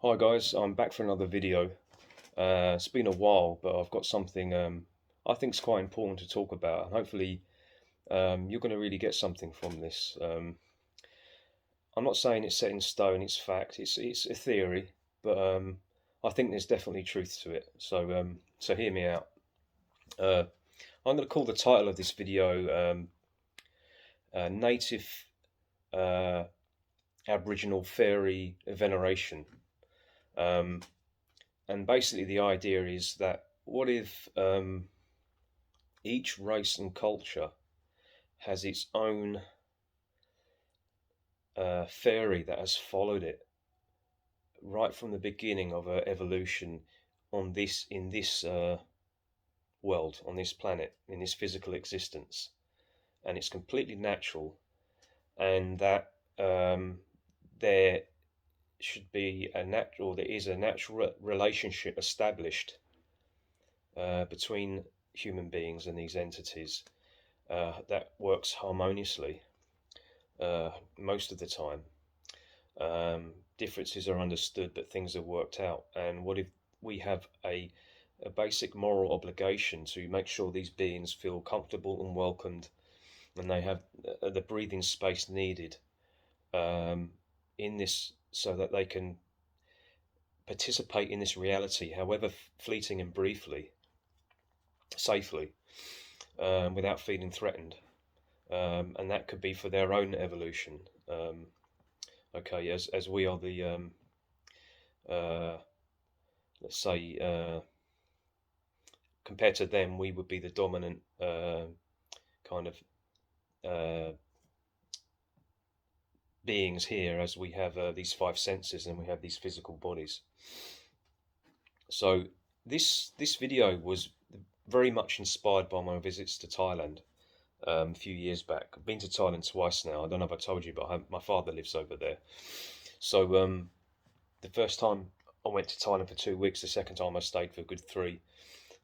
Hi guys, I'm back for another video. It's been a while, but I've got something I think is quite important to talk about, and hopefully you're going to really get something from this. I'm not saying it's set in stone; it's fact. It's a theory, but I think there's definitely truth to it. So hear me out. Uh, I'm going to call the title of this video "Native uh, Aboriginal Fairy Veneration." Um, and basically the idea is that what if each race and culture has its own fairy that has followed it right from the beginning of evolution on this in this world, on this planet, in this physical existence, and it's completely natural, and that there should be a natural, there is a natural relationship established between human beings and these entities that works harmoniously most of the time. Differences are understood, but things are worked out. And what if we have a basic moral obligation to make sure these beings feel comfortable and welcomed, and they have the breathing space needed um, in this, so that they can participate in this reality, however fleeting and briefly, safely, without feeling threatened. And that could be for their own evolution. Okay, as we are the uh, let's say compared to them, we would be the dominant kind of uh, beings here, as we have these five senses and we have these physical bodies. So this video was very much inspired by my visits to Thailand a few years back. I've been to Thailand twice now. I don't know if I told you, but my father lives over there. So the first time I went to Thailand for 2 weeks. The second time I stayed for a good three.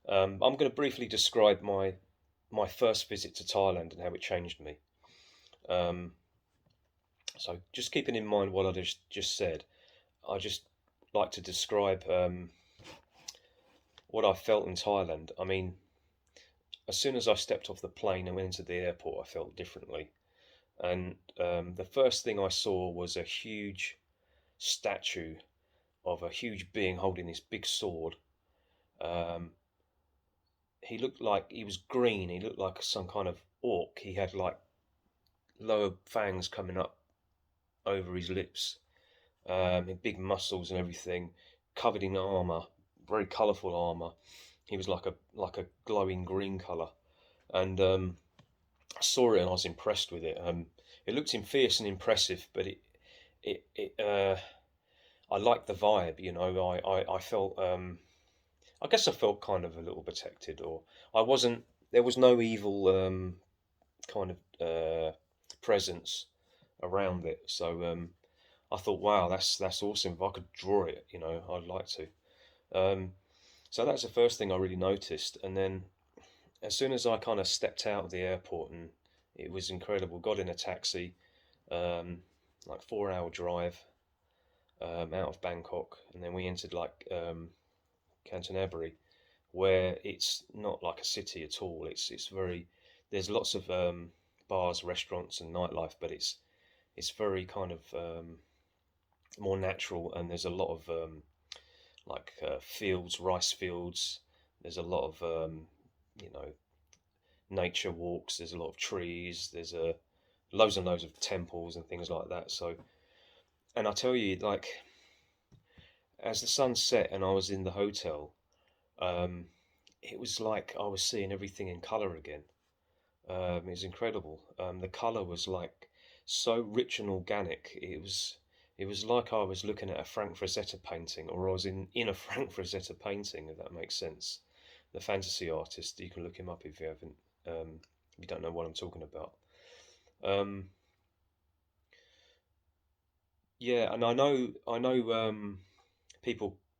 I'm going to briefly describe my first visit to Thailand and how it changed me. Um, so just keeping in mind what I just said, I just like to describe what I felt in Thailand. I mean, as soon as I stepped off the plane and went into the airport, I felt differently. And the first thing I saw was a huge statue of a huge being holding this big sword. Um, he looked like he was green. He looked like some kind of orc. He had like lower fangs coming up over his lips, big muscles and everything, covered in armor, very colourful armor. He was like a glowing green colour, and I saw it and I was impressed with it. It looked fierce and impressive, but it I liked the vibe. I felt I guess I felt kind of a little protected, or I wasn't. There was no evil kind of presence around it. So I thought, wow, that's awesome. If I could draw it, I'd like to. Um, so that's the first thing I really noticed. And then as soon as I kind of stepped out of the airport, and it was incredible. Got in a taxi, um, like 4 hour drive out of Bangkok, and then we entered like Canterbury, where it's not like a city at all. It's very there's lots of bars, restaurants, and nightlife, but it's very kind of more natural, and there's a lot of fields, rice fields. There's a lot of you know nature walks. There's a lot of trees. There's loads and loads of temples and things like that. So, and I tell you, like as the sun set and I was in the hotel, um, it was like I was seeing everything in color again. It was incredible. The color was like so rich and organic. It was like I was looking at a Frank Frazetta painting, or I was in a Frank Frazetta painting, if that makes sense. The fantasy artist. You can look him up if you haven't. If you don't know what I'm talking about. Um, yeah, and I know.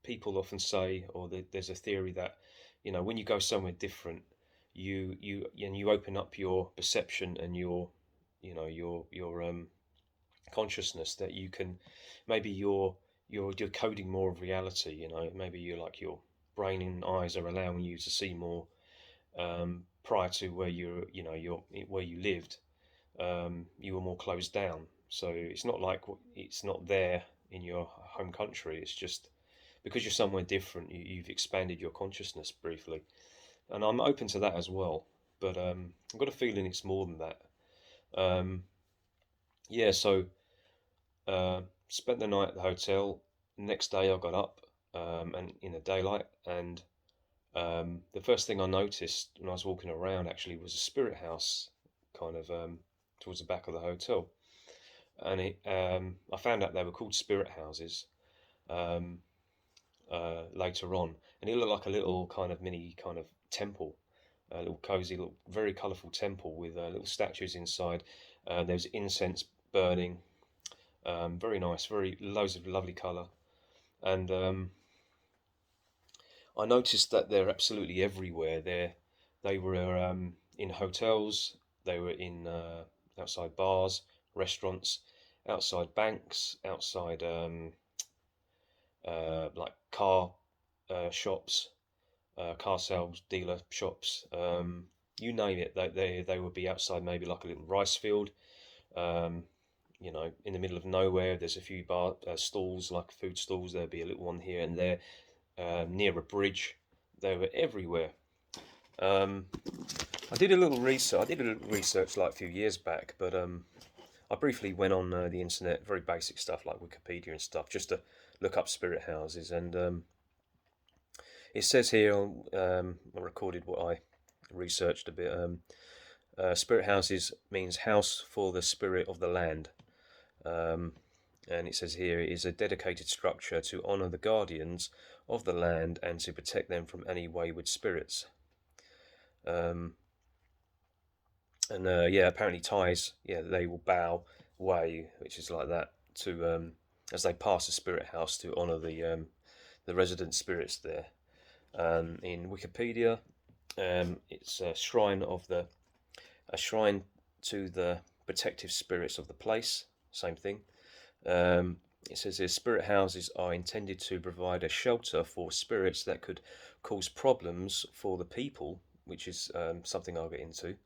People often say, or there's a theory that, when you go somewhere different, you open up your perception and your consciousness, that you can maybe you're coding more of reality. You know, maybe you're like your brain and eyes are allowing you to see more, prior to where you're where you lived. You were more closed down. So it's not like it's not there in your home country. It's just because you're somewhere different, you've expanded your consciousness briefly, and I'm open to that as well. But I've got a feeling it's more than that. Um, yeah, so spent the night at the hotel. Next day, I got up, and in the daylight, and the first thing I noticed when I was walking around actually was a spirit house, kind of towards the back of the hotel, and I found out they were called spirit houses. Um, Later on, and it looked like a little kind of mini kind of temple, a little cozy, little very colourful temple with little statues inside. There's incense burning, very nice, very loads of lovely colour, and I noticed that they're absolutely everywhere. They were in hotels, they were in outside bars, restaurants, outside banks, outside like car shops, car sales dealer shops. You name it, they would be outside maybe like a little rice field. Um, in the middle of nowhere, there's a few bar stalls, like food stalls. There'd be a little one here and there. Near a bridge, they were everywhere. Um, I did a little research. I did a little research like a few years back, but I briefly went on the internet, very basic stuff like Wikipedia and stuff, just to look up spirit houses. And it says here, I recorded what I researched a bit. Spirit houses means house for the spirit of the land. Um, and it says here it is a dedicated structure to honour the guardians of the land and to protect them from any wayward spirits. Um, and yeah, apparently Thais, yeah, they will bow way, which is like that, to as they pass the spirit house to honour the resident spirits there. In Wikipedia, it's a shrine to the protective spirits of the place. Same thing. Um, it says here spirit houses are intended to provide a shelter for spirits that could cause problems for the people, which is something I'll get into,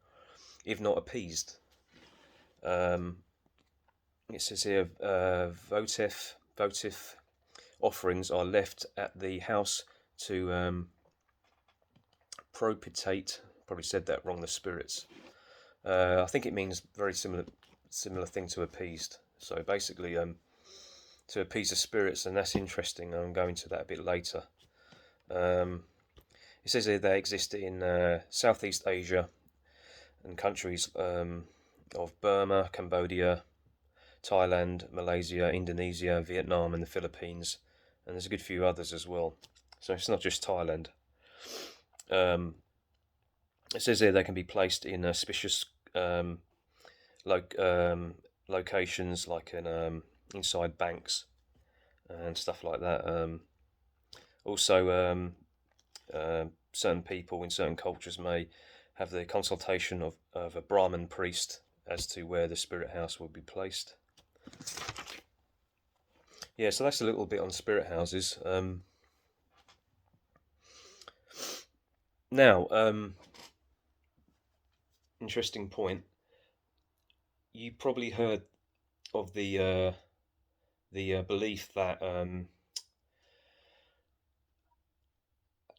if not appeased. Um, it says here votive offerings are left at the house to propitiate. Probably said that wrong. The spirits. I think it means very similar thing to appeased. So basically, to appease the spirits, and that's interesting. I'm going to that a bit later. Um, it says here they exist in Southeast Asia and countries of Burma, Cambodia, Thailand, Malaysia, Indonesia, Vietnam, and the Philippines, and there's a good few others as well. So it's not just Thailand. Um, it says here they can be placed in auspicious locations, like in inside banks and stuff like that. Also, certain people in certain cultures may have the consultation of a Brahmin priest as to where the spirit house will be placed. Yeah, so that's a little bit on spirit houses. Now, interesting point. You probably heard of the belief that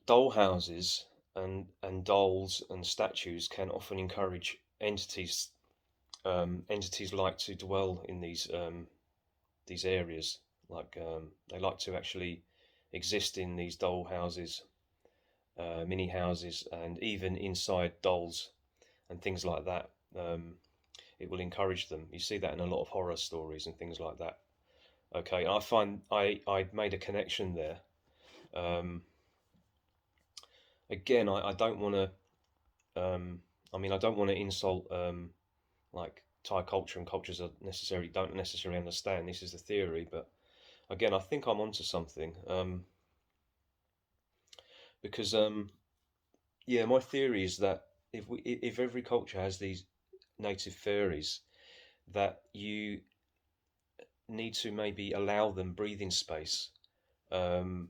doll houses and dolls and statues can often encourage entities. Entities like to dwell in these areas. Like they like to actually exist in these doll houses, mini houses, and even inside dolls and things like that. It will encourage them. You see that in a lot of horror stories and things like that. Okay, I find I made a connection there. Um, Again, I don't want to. I don't want to insult like Thai culture and cultures that don't necessarily understand. This is the theory, but again, I think I'm onto something. Because yeah, my theory is that if every culture has these native fairies, that need to maybe allow them breathing space. Um,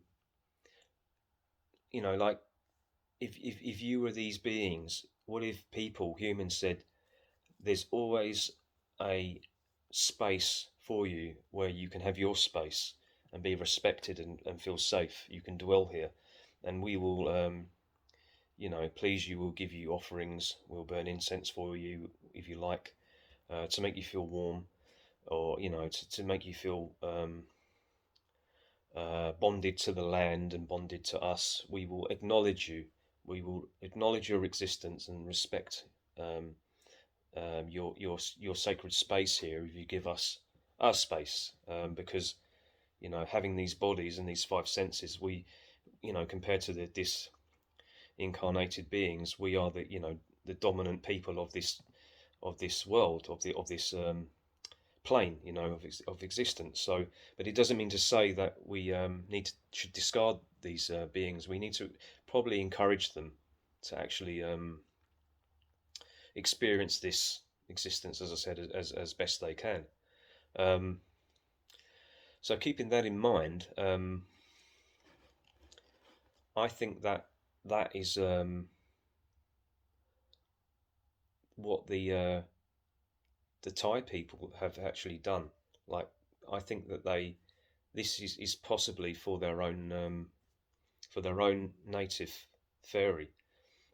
like if you were these beings, what if people, humans, said there's always a space for you where you can have your space and be respected and feel safe. You can dwell here, and we will, please you. We'll give you offerings. We'll burn incense for you if you like, to make you feel warm, or to make you feel bonded to the land and bonded to us. We will acknowledge you. We will acknowledge your existence and respect um, your sacred space here if you give us our space, because having these bodies and these five senses, we compared to the disincarnated beings, we are the dominant people of this world, of this plane, of existence. So, but it doesn't mean to say that we should discard these beings. We need to probably encourage them to actually experience this existence, as I said, as best they can. Um, so, keeping that in mind, I think that that is what the Thai people have actually done. Like, I think that this is possibly for their own native fairy,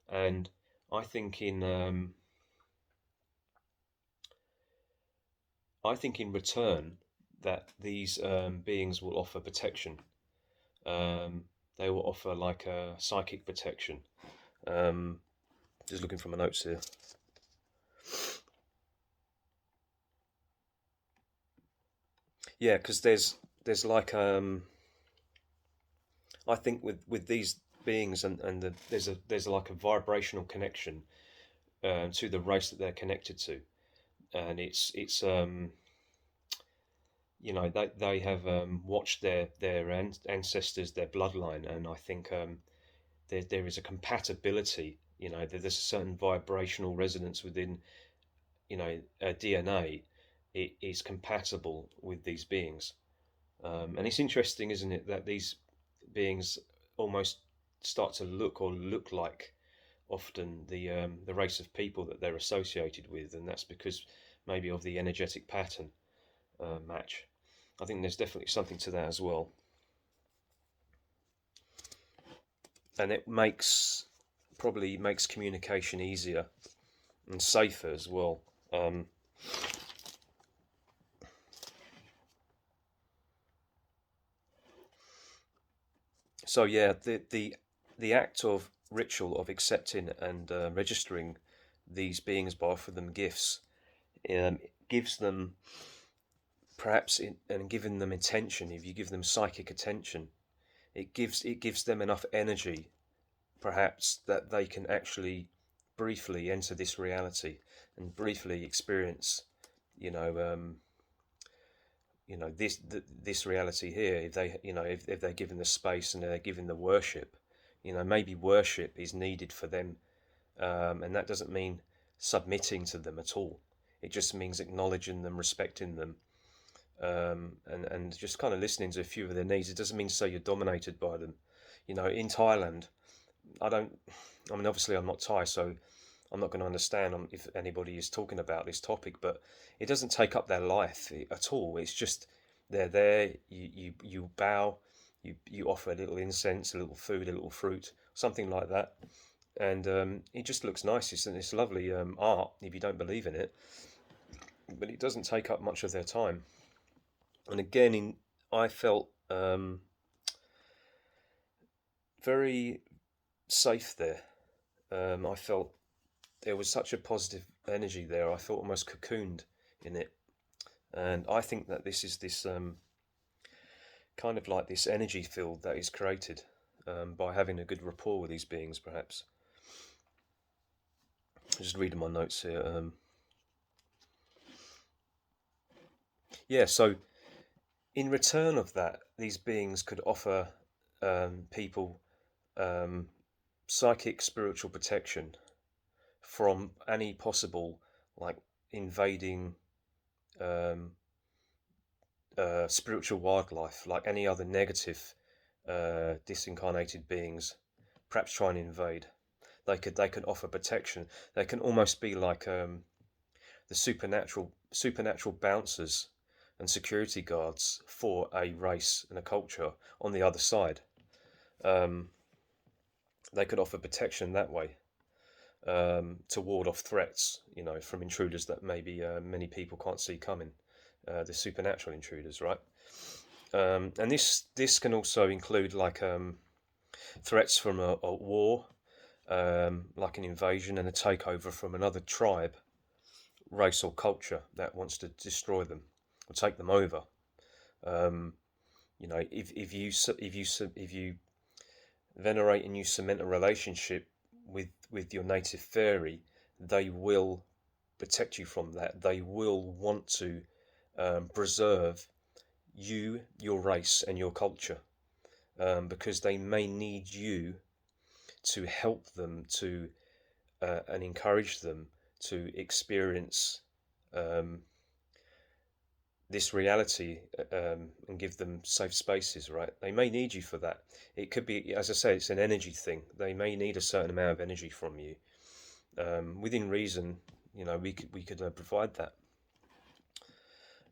and I think in return that these beings will offer protection. Um, they will offer like a psychic protection. Um, just looking for my notes here. Yeah, because there's like I think with these beings there's like a vibrational connection to the race that they're connected to, and it's they have watched their ancestors, their bloodline, and I think there is a compatibility. There's a certain vibrational resonance within DNA. It is compatible with these beings, and it's interesting, isn't it, that these beings almost start to look like often the race of people that they're associated with, and that's because maybe of the energetic pattern match. I think there's definitely something to that as well, and it probably makes communication easier and safer as well. Um, so yeah, the act of ritual of accepting and registering these beings by offering them gifts gives them perhaps and giving them attention. If you give them psychic attention, it gives them enough energy, perhaps, that they can actually briefly enter this reality and briefly experience, you know, um, this reality here. If they, if they're given the space and they're given the worship, maybe worship is needed for them, and that doesn't mean submitting to them at all. It just means acknowledging them, respecting them, and just kind of listening to a few of their needs. It doesn't mean to say you're dominated by them. In Thailand, I don't. I mean, obviously, I'm not Thai, so I'm not going to understand if anybody is talking about this topic. But it doesn't take up their life at all. It's just they're there. You bow. You offer a little incense, a little food, a little fruit, something like that, and it just looks nice. It's lovely art if you don't believe in it, but it doesn't take up much of their time. And again, I felt very safe there. I felt there was such a positive energy there. I felt almost cocooned in it, and I think that this kind of like this energy field that is created by having a good rapport with these beings. Perhaps just reading my notes here. Yeah, so in return of that, these beings could offer people um, psychic spiritual protection from any possible like invading um, spiritual wildlife, like any other negative disincarnated beings, perhaps try and invade. They can offer protection. They can almost be like the supernatural bouncers and security guards for a race and a culture on the other side. Um, they could offer protection that way, to ward off threats, from intruders that maybe many people can't see coming. The supernatural intruders, right? And this can also include like threats from a war, like an invasion and a takeover from another tribe, race, or culture that wants to destroy them or take them over. Um, if you venerate and you cement a relationship with your native fairy, they will protect you from that. They will want to preserve you, your race, and your culture, because they may need you to help them to and encourage them to experience um, this reality, and give them safe spaces, right? They may need you for that. It could be, as I say, it's an energy thing. They may need a certain amount of energy from you. Within reason, we could provide that.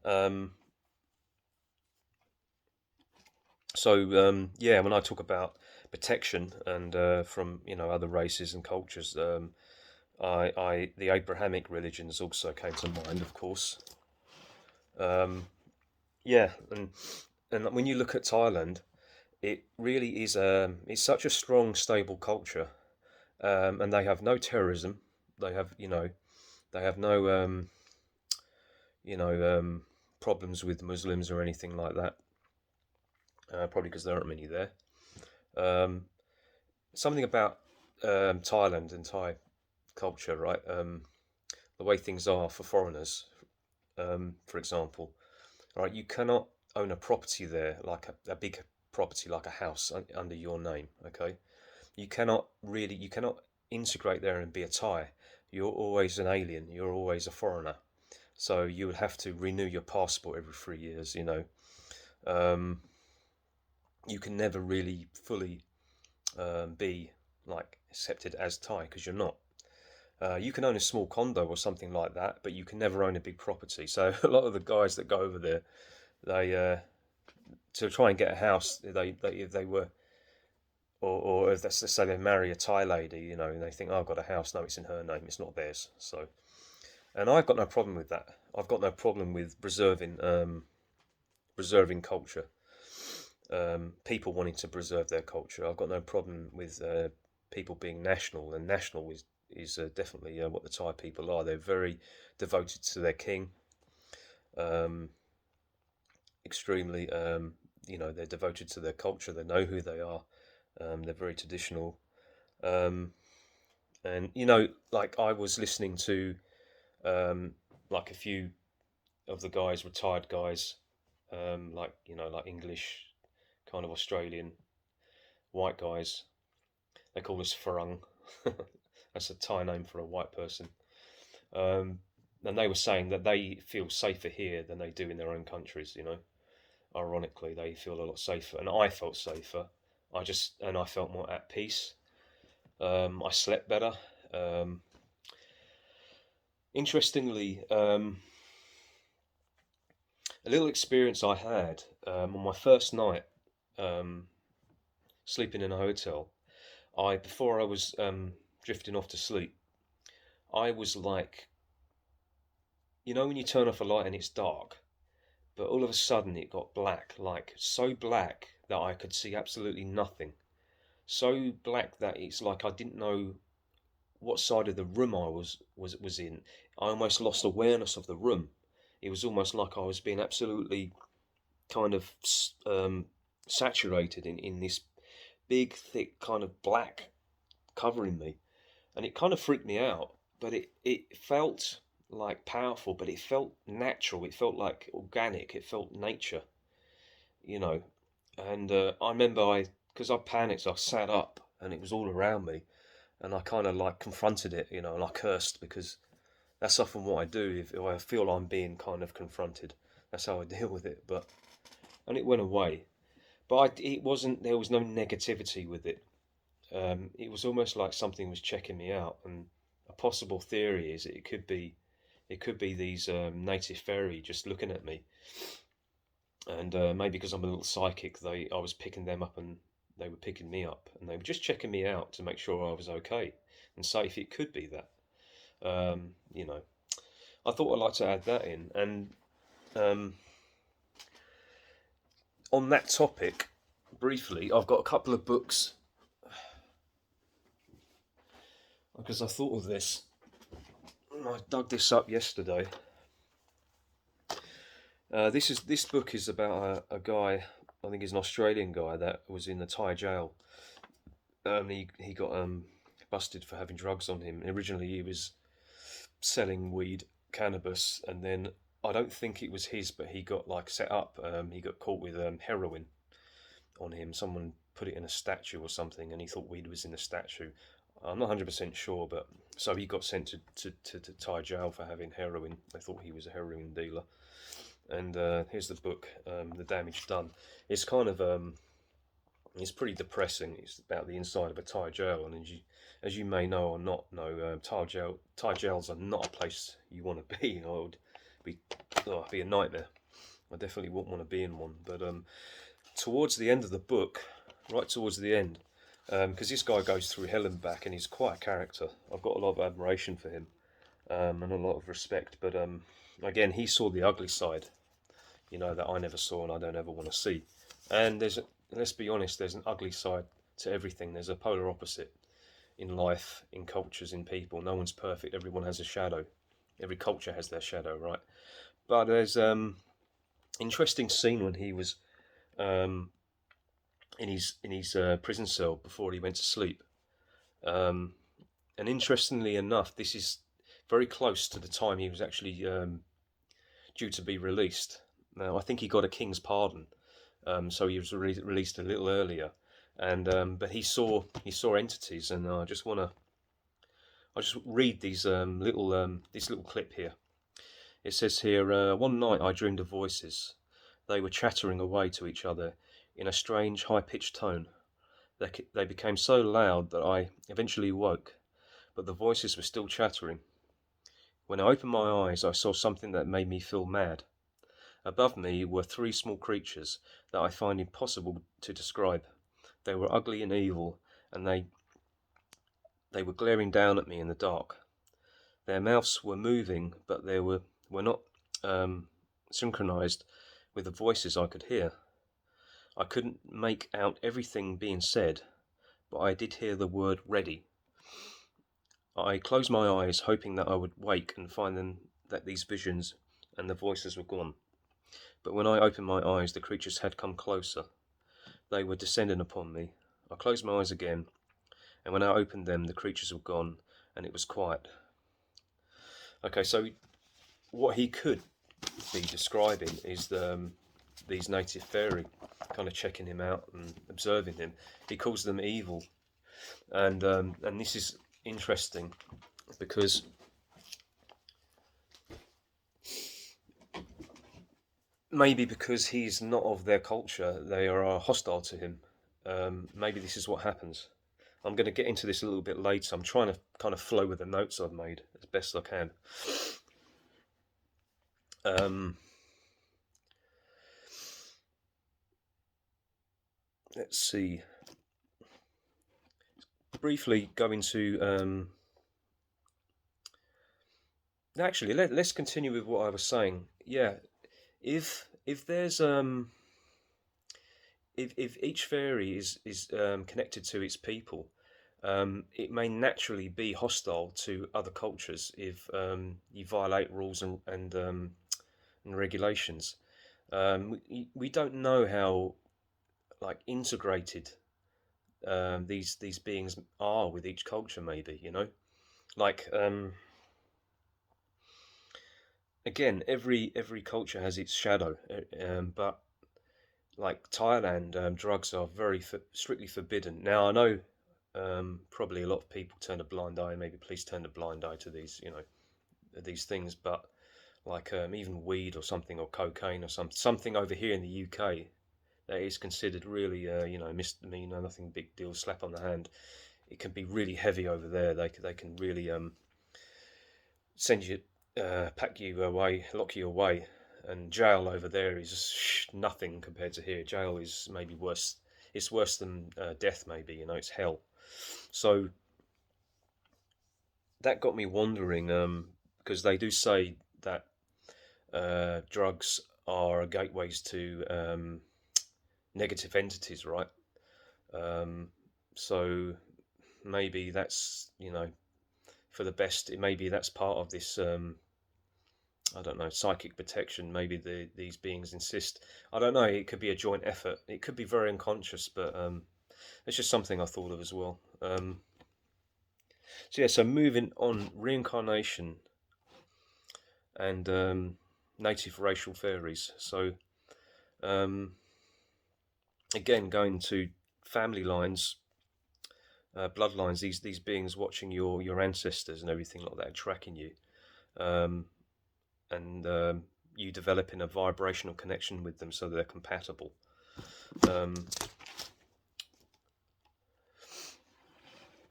Um, yeah, when I talk about protection and from other races and cultures, the Abrahamic religions also came to mind, of course. Yeah, and when you look at Thailand, it really is it's such a strong, stable culture, and they have no terrorism. They have they have no you know problems with Muslims or anything like that. Probably because there aren't many there. Um, Something about Thailand and Thai culture, right? The way things are for foreigners, for example, right? You cannot own a property there, like a big property, like a house under your name. Okay, you cannot integrate there and be a Thai. You're always an alien. You're always a foreigner. So you would have to renew your passport every 3 years. Um, you can never really fully be like accepted as Thai because you're not. You can own a small condo or something like that, but you can never own a big property. So a lot of the guys that go over there, they to try and get a house, they if they were, or if let's say they marry a Thai lady, and they think, oh, I've got a house. No, it's in her name. It's not theirs. So, and I've got no problem with that. I've got no problem with preserving culture. People wanting to preserve their culture. I've got no problem with people being national, and national is definitely what the Thai people are. They're very devoted to their king. Um, Extremely, they're devoted to their culture. They know who they are. They're very traditional. Um, and like I was listening to like a few of the guys, retired guys, like English, kind of Australian white guys. They call us farang. That's a Thai name for a white person. Um, and they were saying that they feel safer here than they do in their own countries. Ironically, they feel a lot safer, and I felt safer. I felt more at peace. I slept better. Um, Interestingly, a little experience I had on my first night um, sleeping in a hotel. Before I was drifting off to sleep, I was like, when you turn off a light and it's dark, but all of a sudden it got black, like so black that I could see absolutely nothing. So black that it's like I didn't know what side of the room I was in. I almost lost awareness of the room. It was almost like I was being absolutely kind of saturated in this big, thick kind of black covering me, and it kind of freaked me out. But it felt like powerful, but it felt natural. It felt like organic. It felt nature, you know. And I remember because I panicked, I sat up, and it was all around me, and I kind of like confronted it, and I cursed because that's often what I do if I feel I'm being kind of confronted. That's how I deal with it. And it went away. But it wasn't. There was no negativity with it. It was almost like something was checking me out. And a possible theory is it could be these native fairy just looking at me, and maybe because I'm a little psychic, I was picking them up and they were picking me up, and they were just checking me out to make sure I was okay and safe. It could be that. You know, I thought I'd like to add that in, and um, on that topic, briefly, I've got a couple of books because I thought of this. I dug this up yesterday. This book is about a guy. I think he's an Australian guy that was in the Thai jail. He got busted for having drugs on him. Originally, he was selling weed, cannabis, and then I don't think it was his, but he got like set up. He got caught with heroin on him. Someone put it in a statue or something, and he thought weed was in the statue. I'm not 100% sure, but so he got sent to Thai jail for having heroin. They thought he was a heroin dealer. And here's the book, The Damage Done. It's kind of it's pretty depressing. It's about the inside of a Thai jail, and as you may know or not know, Thai jails are not a place you want to be. I would be, it'd be a nightmare. I definitely wouldn't want to be in one. But towards the end of the book, right towards the end, because this guy goes through hell and back, and he's quite a character. I've got a lot of admiration for him, and a lot of respect. But again, he saw the ugly side, that I never saw and I don't ever want to see. And let's be honest, there's an ugly side to everything. There's a polar opposite in life, in cultures, in people. No one's perfect. Everyone has a shadow. Every culture has their shadow, right? But there's interesting scene when he was in his prison cell before he went to sleep. And interestingly enough, this is very close to the time he was actually due to be released. Now, I think he got a king's pardon, so he was released a little earlier. And but he saw entities, and I'll just read this little clip here. It says here, one night I dreamed of voices. They were chattering away to each other in a strange, high-pitched tone. They became so loud that I eventually woke, but the voices were still chattering. When I opened my eyes, I saw something that made me feel mad. Above me were three small creatures that I find impossible to describe. They were ugly and evil, and they were glaring down at me in the dark. Their mouths were moving, but they were not synchronized with the voices I could hear. I couldn't make out everything being said, but I did hear the word ready. I closed my eyes, hoping that I would wake and find that these visions and the voices were gone. But when I opened my eyes, the creatures had come closer. They were descending upon me. I closed my eyes again, and when I opened them, the creatures were gone, and it was quiet. Okay, so what he could be describing is these native fairy kind of checking him out and observing him. He calls them evil, and this is interesting because maybe because he's not of their culture, they are hostile to him. Maybe this is what happens. I'm going to get into this a little bit later. I'm trying to kind of flow with the notes I've made as best I can. Let's see. Briefly go into... actually, let's continue with what I was saying. Yeah, if there's if each fairy is connected to its people, it may naturally be hostile to other cultures if you violate rules and regulations. We don't know how integrated these beings are with each culture. Maybe again, every culture has its shadow, but like Thailand, drugs are very strictly forbidden. Now I know probably a lot of people turn a blind eye. Maybe please turn a blind eye to these things, but like even weed or something, or cocaine or something over here in the UK that is considered really, misdemeanor, nothing big deal, slap on the hand. It can be really heavy over there. They can really send you, pack you away, lock you away, and jail over there is nothing compared to here. Jail is maybe worse. It's worse than death, maybe. It's hell. So that got me wondering, because they do say that drugs are gateways to negative entities, right? Um, so maybe that's, for the best. Maybe that's part of this. I don't know, psychic protection. Maybe these beings insist. I don't know. It could be a joint effort. It could be very unconscious, but it's just something I thought of as well. So yeah. So moving on, reincarnation and native racial fairies. So um, again, going to family lines, bloodlines. These beings watching your ancestors and everything like that, tracking you. Um, and you developing a vibrational connection with them so they're compatible.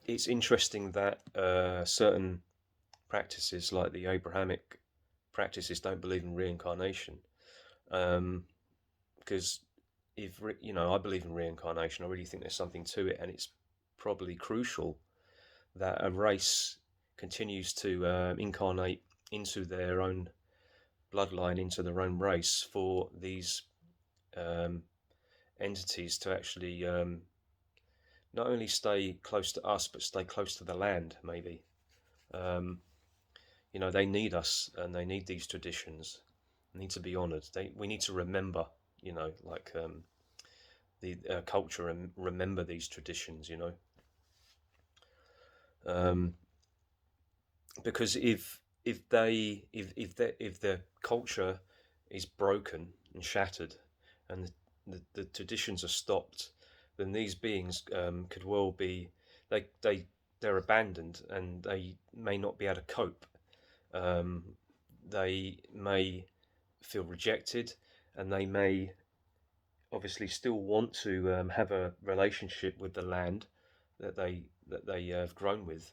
It's interesting that certain practices, like the Abrahamic practices, don't believe in reincarnation, because if I believe in reincarnation. I really think there's something to it, and it's probably crucial that a race continues to incarnate into their own bloodline, into their own race, for these entities to actually not only stay close to us, but stay close to the land, maybe. Um, they need us, and they need these traditions, need to be honoured. We need to remember, like the culture, and remember these traditions, um, because if the culture is broken and shattered, and the traditions are stopped, then these beings could well be, they're abandoned, and they may not be able to cope. Um, they may feel rejected, and they may obviously still want to have a relationship with the land that they have grown with.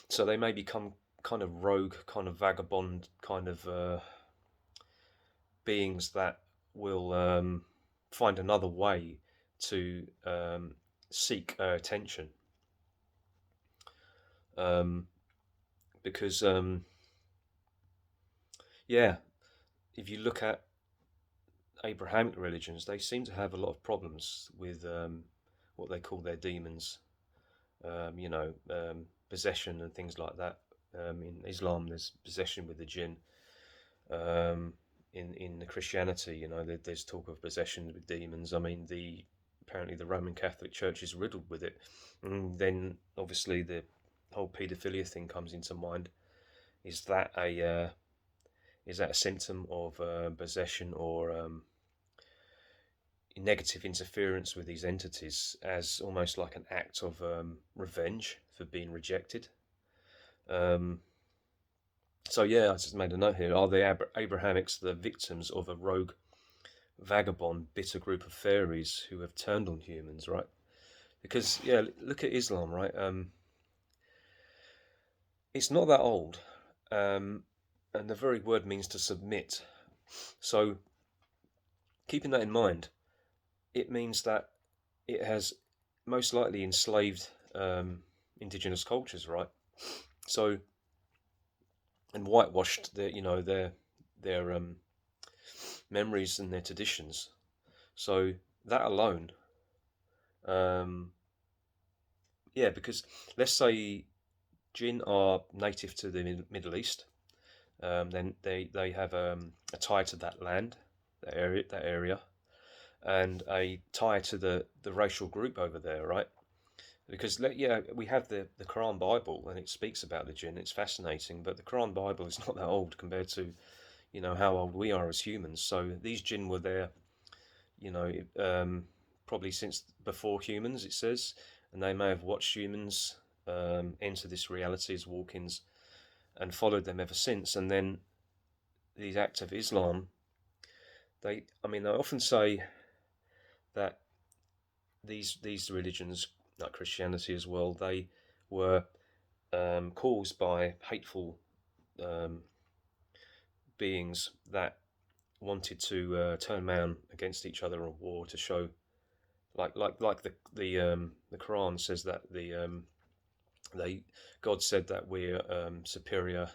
So they may become kind of rogue, kind of vagabond, kind of beings that will find another way to seek attention. Um, because yeah, if you look at Abrahamic religions, they seem to have a lot of problems with what they call their demons, possession and things like that. In Islam, there's possession with the jinn. In the Christianity, there's talk of possession with demons. I mean, apparently the Roman Catholic Church is riddled with it. And then obviously the whole paedophilia thing comes into mind. Is that a symptom of possession, or negative interference with these entities, as almost like an act of revenge for being rejected? Um, so yeah, I just made a note here. Are the Abrahamics the victims of a rogue, vagabond, bitter group of fairies who have turned on humans, right? Because yeah, look at Islam, right? It's not that old, and the very word means to submit. So keeping that in mind, it means that it has most likely enslaved indigenous cultures, right? So, and whitewashed their memories and their traditions. So that alone, um, yeah, because let's say jinn are native to the Middle East, then they have a tie to that land, that area, and a tie to the racial group over there, right? Because yeah, we have the Quran Bible, and it speaks about the jinn. It's fascinating, but the Quran Bible is not that old compared to how old we are as humans. So these jinn were there, you know, probably since before humans, it says, and they may have watched humans enter this reality as walk-ins, and followed them ever since. And then these acts of Islam, they often say that these religions, like Christianity as well, they were caused by hateful um, beings that wanted to turn man against each other in war to show, like the Quran says that they God said that we're superior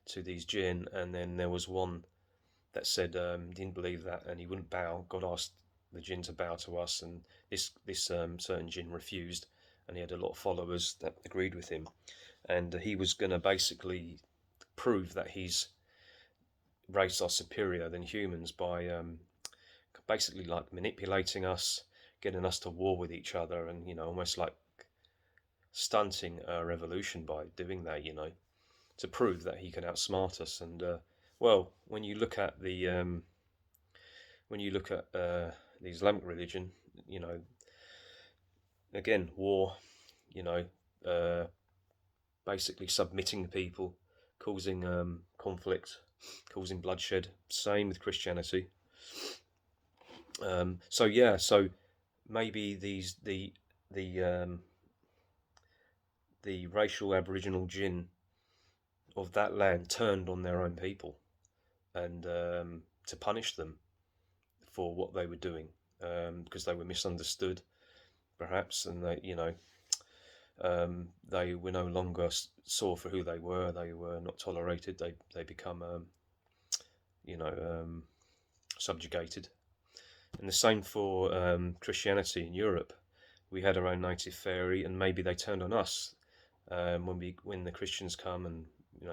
to these jinn, and then there was one that said didn't believe that and he wouldn't bow. God asked the jinn to bow to us, and this certain jinn refused, and he had a lot of followers that agreed with him, and he was going to basically prove that his race are superior than humans by basically like manipulating us, getting us to war with each other, and almost like stunting our evolution by doing that. To prove that he can outsmart us. And well, when you look at the Islamic religion, you know, again, war, you know, uh, basically submitting people, causing conflict, causing bloodshed. Same with Christianity. So yeah, so maybe the racial Aboriginal jinn of that land turned on their own people, and to punish them for what they were doing, because they were misunderstood, perhaps, and they were no longer saw for who they were. They were not tolerated. They become subjugated. And the same for Christianity in Europe. We had our own native fairy, and maybe they turned on us when the Christians come and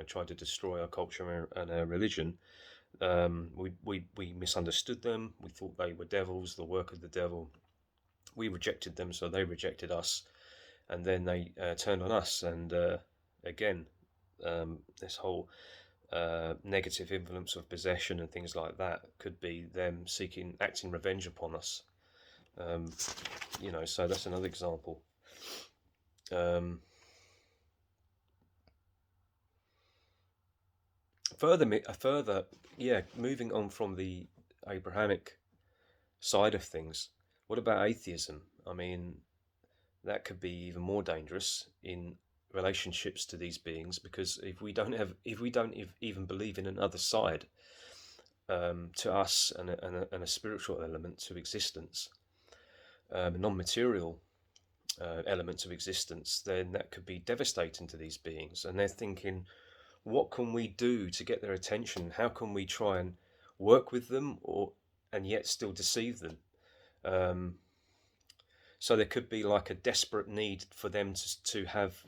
tried to destroy our culture and our religion. We misunderstood them. We thought they were devils, the work of the devil. We rejected them, so they rejected us, and then they turned on us. And again, this whole negative influence of possession and things like that could be them acting revenge upon us. So that's another example. Further, yeah, moving on from the Abrahamic side of things, what about atheism? I mean, that could be even more dangerous in relationships to these beings, because if we don't even believe in another side to us, and a spiritual element to existence, a non-material element to existence, then that could be devastating to these beings, and they're thinking, what can we do to get their attention? How can we try and work with them, and yet still deceive them? So there could be like a desperate need for them to have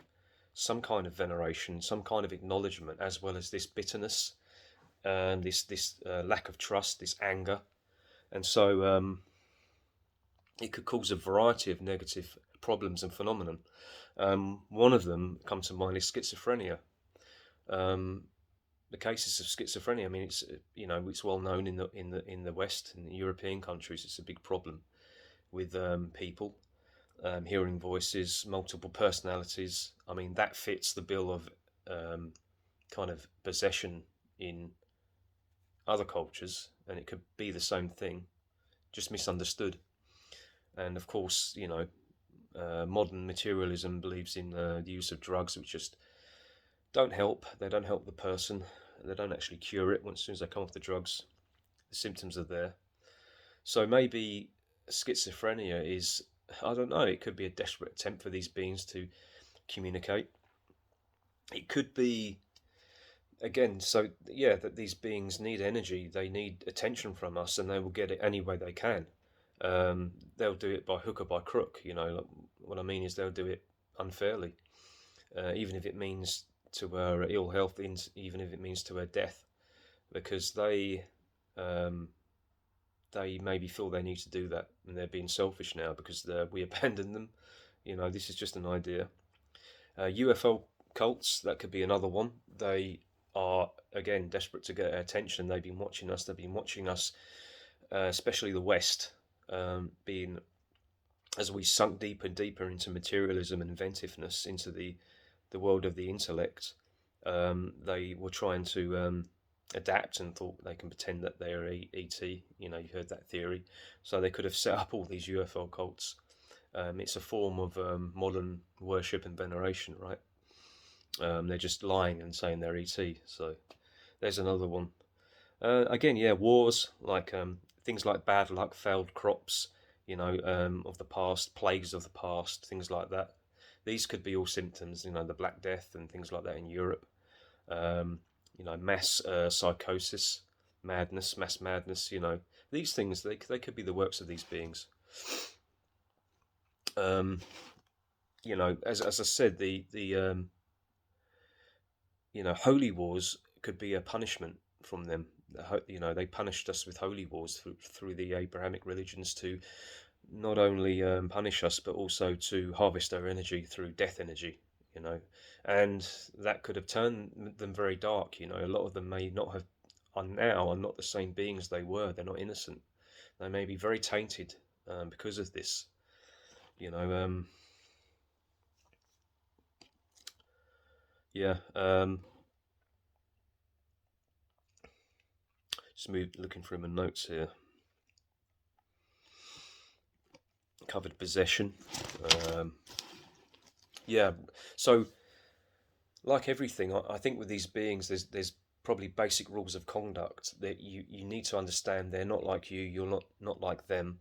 some kind of veneration, some kind of acknowledgement, as well as this bitterness and this lack of trust, this anger. And so it could cause a variety of negative problems and phenomenon. One of them comes to mind is schizophrenia. The cases of schizophrenia, I mean, it's well known in the West, in the European countries. It's a big problem with people hearing voices, multiple personalities. I mean, that fits the bill of kind of possession in other cultures, and it could be the same thing, just misunderstood. And of course, modern materialism believes in the use of drugs, which just don't help. They don't help the person. They don't actually cure it. As soon as they come off the drugs, the symptoms are there. So maybe schizophrenia is, I don't know, it could be a desperate attempt for these beings to communicate. It could be, again, so yeah, that these beings need energy, they need attention from us, and they will get it any way they can. They'll do it by hook or by crook. Like, what I mean is they'll do it unfairly, even if it means to her ill health, even if it means to her death, because they maybe feel they need to do that, and they're being selfish now because we abandoned them. This is just an idea. UFO cults, that could be another one. They are, again, desperate to get our attention. They've been watching us, especially the West, being, as we sunk deeper and deeper into materialism and inventiveness, into the world of the intellect. They were trying to adapt and thought they can pretend that they're ET. You know, you heard that theory. So they could have set up all these UFO cults. It's a form of modern worship and veneration, right? They're just lying and saying they're ET. So there's another one. Again, yeah, wars, like things like bad luck, failed crops, of the past, plagues of the past, things like that. These could be all symptoms, the Black Death and things like that in Europe. Um, mass psychosis, madness, mass madness. These things they could be the works of these beings. Um, as I said, the holy wars could be a punishment from them. They punished us with holy wars through the Abrahamic religions to not only punish us, but also to harvest our energy through death energy. You know, and that could have turned them very dark. A lot of them may not have, are not the same beings they were. They're not innocent. They may be very tainted because of this. You know, yeah. Just looking through my notes here. Covered possession. Yeah. So, like everything, I think with these beings, there's probably basic rules of conduct that you need to understand. They're not like you. You're not like them.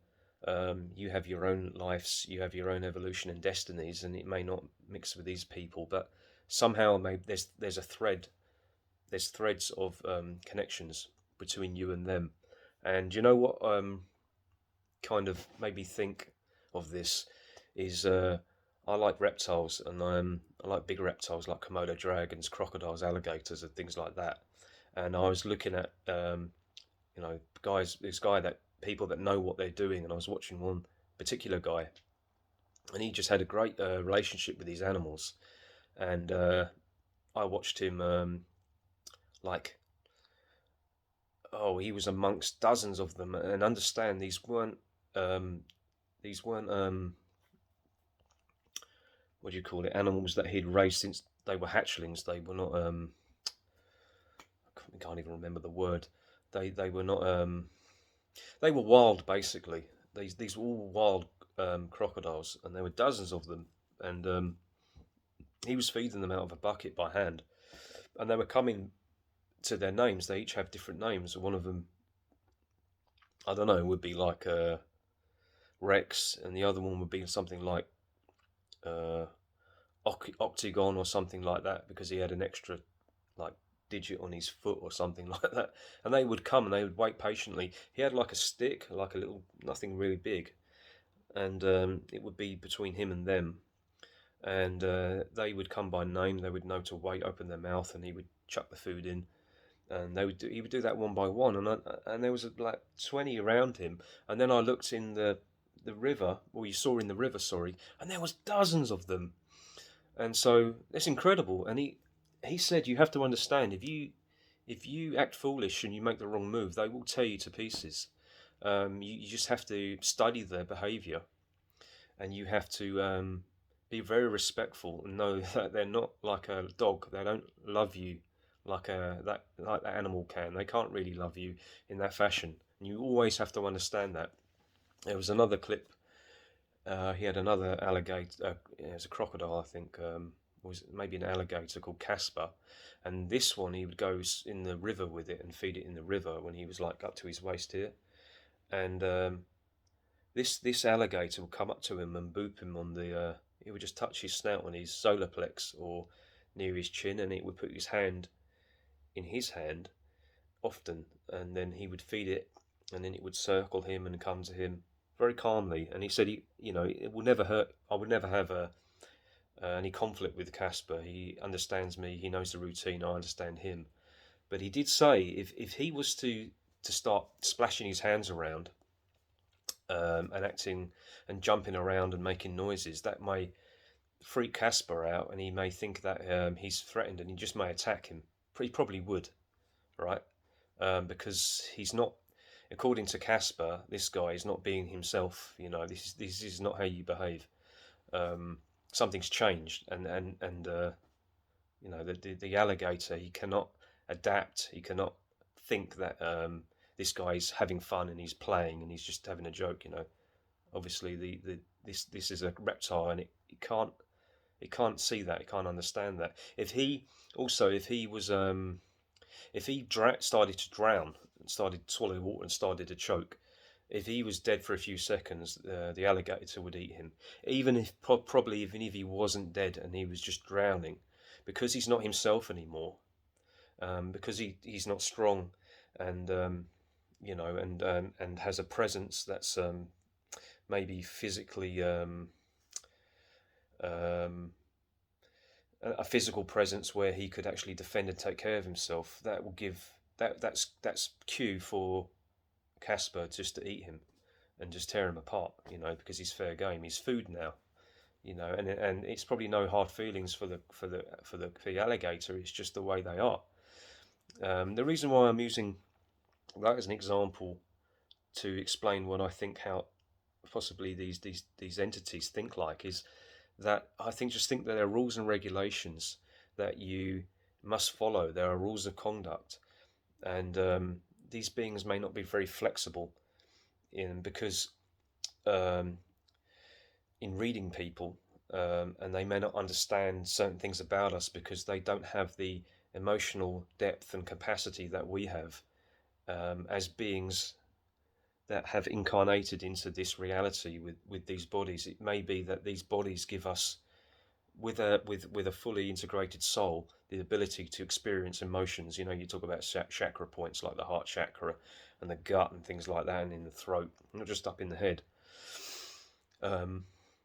You have your own lives. You have your own evolution and destinies, and it may not mix with these people, but somehow maybe there's a thread. There's threads of connections between you and them. And you know what? Kind of made me think of this is I like reptiles, and I like big reptiles like Komodo dragons, crocodiles, alligators, and things like that. And I was looking at this guy that people that know what they're doing, and I was watching one particular guy, and he just had a great relationship with these animals, and I watched him like he was amongst dozens of them, and understand these weren't what do you call it, animals that he'd raised since they were hatchlings. They were not I can't even remember the word. They were not they were wild, basically. These were all wild crocodiles, and there were dozens of them, and he was feeding them out of a bucket by hand, and they were coming to their names. They each have different names. One of them, I don't know, would be like Rex, and the other one would be something like uh, Octagon or something like that, because he had an extra like digit on his foot or something like that. And they would come and they would wait patiently. He had like a stick, like a little, nothing really big, and it would be between him and them. And they would come by name. They would know to wait, open their mouth, and he would chuck the food in. And he would do that one by one, and there was like 20 around him. And then I looked in the river, or you saw in the river, sorry, and there was dozens of them. And so it's incredible. And he said, you have to understand, if you act foolish and you make the wrong move, they will tear you to pieces. You just have to study their behaviour, and you have to be very respectful and know that they're not like a dog. They don't love you like that animal can. They can't really love you in that fashion. And you always have to understand that. There was another clip. He had another alligator. It was a crocodile, I think. Was maybe an alligator called Casper, and this one he would go in the river with it and feed it in the river when he was like up to his waist here. And this alligator would come up to him and boop him on the. He would just touch his snout on his solar plex or near his chin, and it would put his hand in his hand often, and then he would feed it, and then it would circle him and come to him very calmly. And he said, it will never hurt. I would never have any conflict with Casper. He understands me. He knows the routine. I understand him. But he did say if he was to start splashing his hands around and acting and jumping around and making noises, that may freak Casper out, and he may think that he's threatened, and he just may attack him. He probably would, right? Because he's not, according to Casper, this guy is not being himself. This is not how you behave. Something's changed, and the alligator, he cannot adapt. He cannot think that this guy's having fun and he's playing and he's just having a joke. Obviously this is a reptile, and it can't see that, it can't understand that. If he was if he started to drown, started to swallow water and started to choke, if he was dead for a few seconds, the alligator would eat him. Even if probably even if he wasn't dead and he was just drowning, because he's not himself anymore, because he's not strong, and and has a presence that's maybe physically um, a physical presence where he could actually defend and take care of himself. That will give that's cue for Casper just to eat him and just tear him apart, because he's fair game. He's food now, and it's probably no hard feelings for the alligator. It's just the way they are. The reason why I'm using that as an example to explain what I think, how possibly these entities think like, is that I think that there are rules and regulations that you must follow. There are rules of conduct, and these beings may not be very flexible because in reading people, and they may not understand certain things about us because they don't have the emotional depth and capacity that we have as beings that have incarnated into this reality with these bodies. It may be that these bodies give us, with a fully integrated soul, the ability to experience emotions. You talk about chakra points like the heart chakra and the gut and things like that, and in the throat, not just up in the head.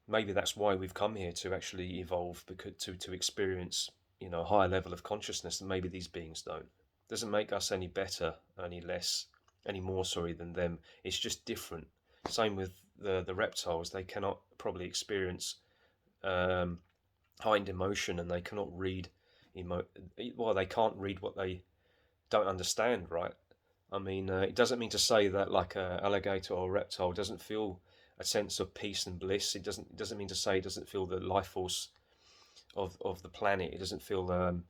Maybe that's why we've come here, to actually evolve, because to experience a higher level of consciousness that maybe these beings don't. Doesn't make us any better, any less, any more, sorry, than them. It's just different. Same with the reptiles. They cannot probably experience heightened emotion, and they cannot read they can't read what they don't understand, right? I mean, it doesn't mean to say that like a alligator or a reptile doesn't feel a sense of peace and bliss. It doesn't mean to say it doesn't feel the life force of the planet. It doesn't feel the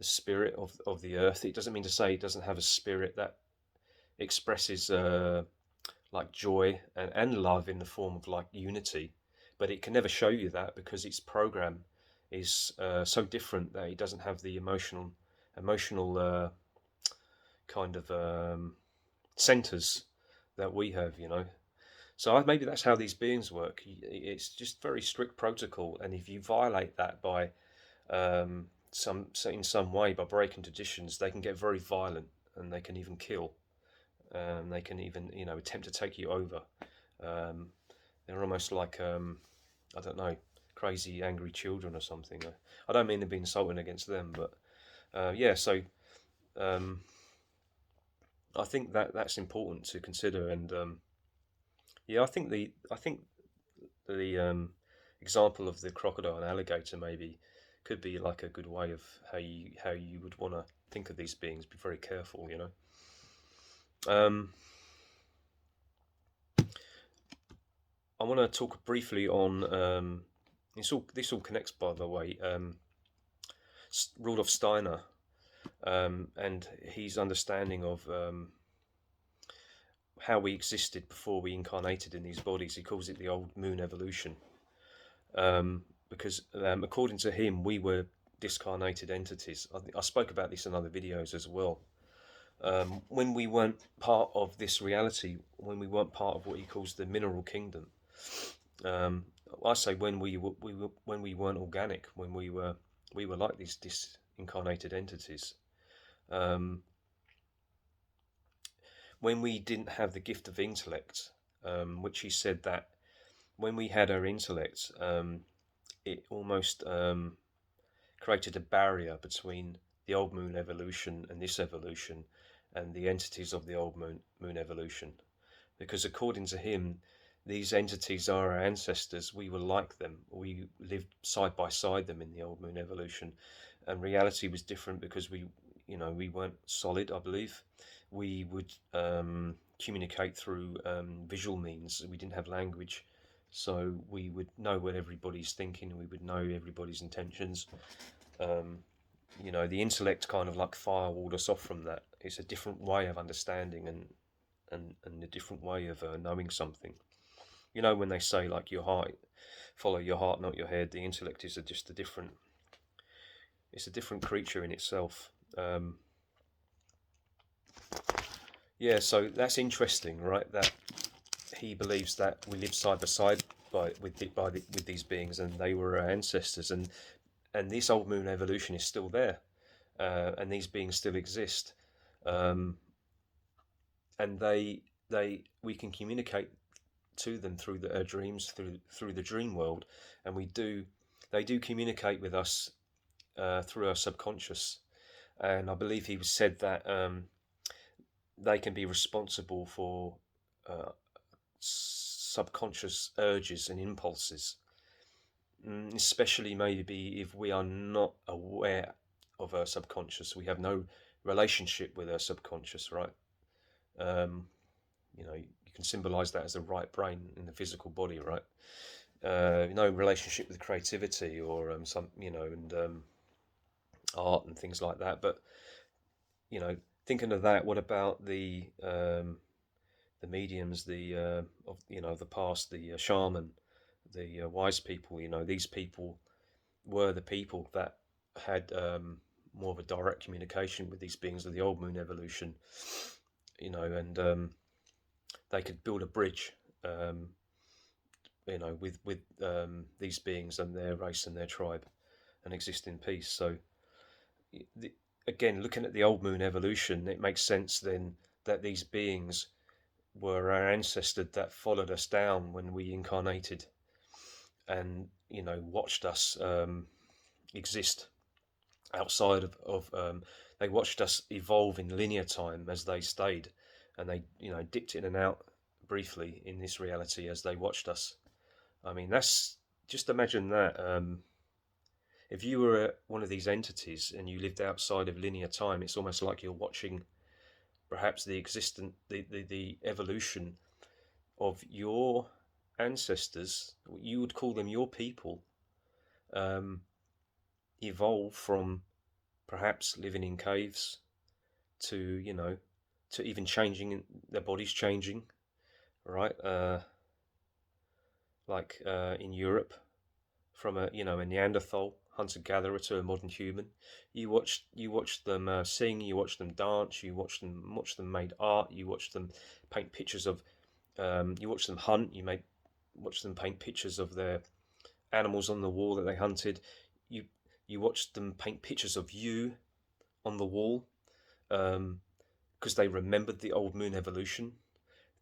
spirit of the earth. It doesn't mean to say it doesn't have a spirit that expresses like joy and love in the form of like unity, but it can never show you that because its program is so different that it doesn't have the emotional kind of centers that we have. So maybe that's how these beings work. It's just very strict protocol, and if you violate that by in some way, by breaking traditions, they can get very violent, and they can even kill. They can even attempt to take you over. They're almost like I don't know, crazy angry children or something. I don't mean to be insulting against them, but yeah. So I think that's important to consider, and yeah, I think the example of the crocodile and alligator maybe could be like a good way of how you would want to think of these beings. Be very careful. I want to talk briefly on this all connects, by the way, Rudolf Steiner, and his understanding of how we existed before we incarnated in these bodies. He calls it the old moon evolution, because according to him, we were discarnated entities. I spoke about this in other videos as well. When we weren't part of this reality, when we weren't part of what he calls the mineral kingdom, I say when we weren't organic, when we were like these disincarnated entities, when we didn't have the gift of intellect, which he said that when we had our intellect, it almost created a barrier between the old moon evolution and this evolution, and the entities of the old moon evolution, because according to him, these entities are our ancestors. We were like them. We lived side by side them in the old moon evolution, and reality was different because we weren't solid. I believe we would communicate through visual means. We didn't have language, so we would know what everybody's thinking. We would know everybody's intentions. The intellect kind of like firewalled us off from that. it's a different way of understanding and a different way of knowing something. You know, when they say like your heart, follow your heart, not your head. The intellect is just a different. It's a different creature in itself. Yeah, so that's interesting, right? That he believes that we live side by side with these beings, and they were our ancestors, and this old moon evolution is still there, and these beings still exist, um, and they we can communicate to them through our dreams, through the dream world, and they do communicate with us through our subconscious, and I believe he said that they can be responsible for uh, subconscious urges and impulses, especially maybe if we are not aware of our subconscious. We have no relationship with our subconscious, right? Um, you can symbolize that as the right brain in the physical body, right? No relationship with creativity or and art and things like that. But thinking of that, what about the mediums, of the past, the shaman, the wise people? These people were the people that had more of a direct communication with these beings of the old moon evolution. And they could build a bridge, with these beings and their race and their tribe, and exist in peace. So, the, again, looking at the old moon evolution, it makes sense then that these beings were our ancestors that followed us down when we incarnated, and watched us exist outside of they watched us evolve in linear time as they stayed, and they dipped in and out briefly in this reality as they watched us. I mean, that's just imagine that. If you were one of these entities and you lived outside of linear time, it's almost like you're watching perhaps the evolution of your ancestors. You would call them your people, um, evolve from perhaps living in caves to to even changing, their bodies changing, right? Like in Europe, from a Neanderthal hunter gatherer to a modern human. You watch them sing, you watch them dance, you watch them made art, you watch them paint pictures of, you watch them hunt, watch them paint pictures of their animals on the wall that they hunted. You you watch them paint pictures of you on the wall, because they remembered the old moon evolution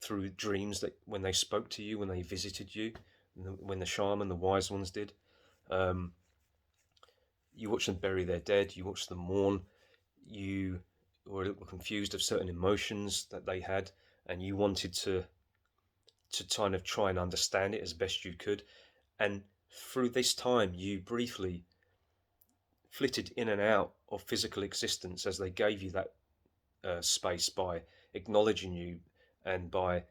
through dreams, that when they spoke to you, when they visited you, when the shaman, the wise ones did. Um, you watch them bury their dead. You watch them mourn. You were a little confused of certain emotions that they had, and you wanted to kind of try and understand it as best you could. And through this time, you briefly flitted in and out of physical existence as they gave you that space, by acknowledging you and by